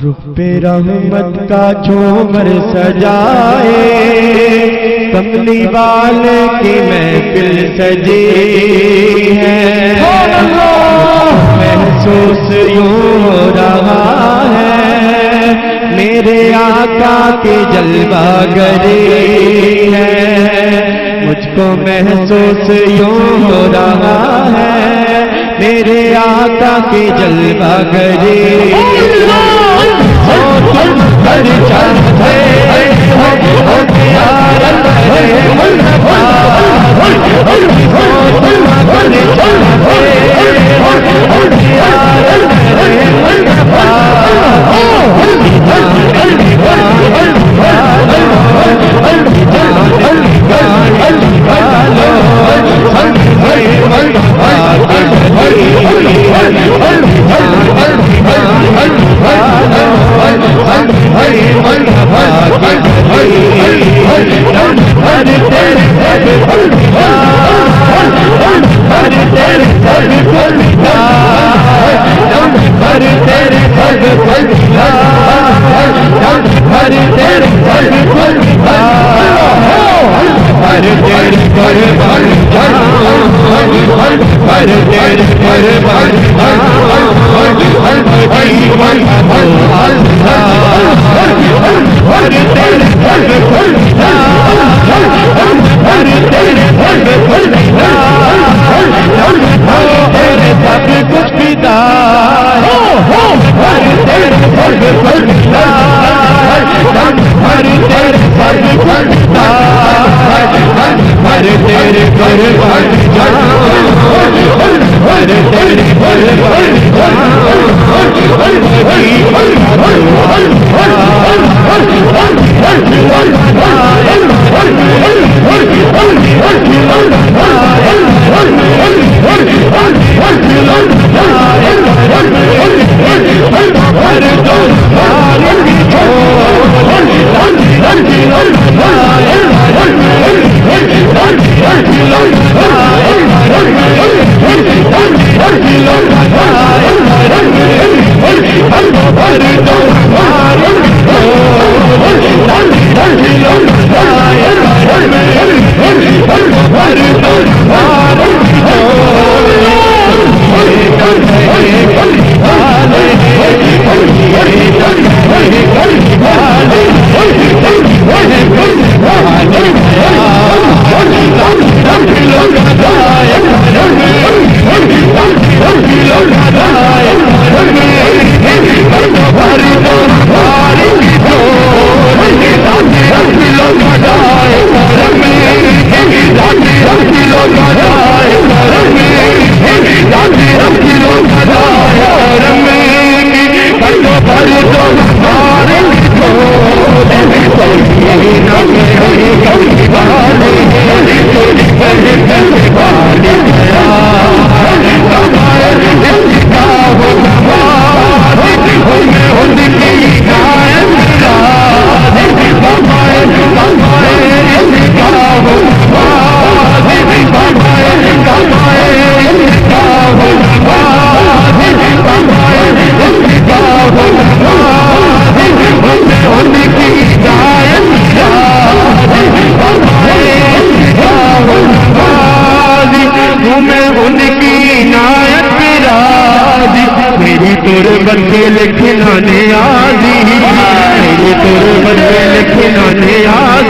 رخ پہ رحمت کا جھومر سجائے، کملی والے کی محفل سجی ہے، محسوس یوں ہو رہا ہے میرے آقا کی جلوہ گری ہے، مجھ کو محسوس یوں ہو رہا ہے میرے آقا کی جلوہ گری ہو تم ہر چاہتے ہو پیارا ہے مصطفیٰ، ہو تم ہر چاہتے ہو پیارا ہے مصطفیٰ، لکھنا نیازی میری تربت لکھنا نیازی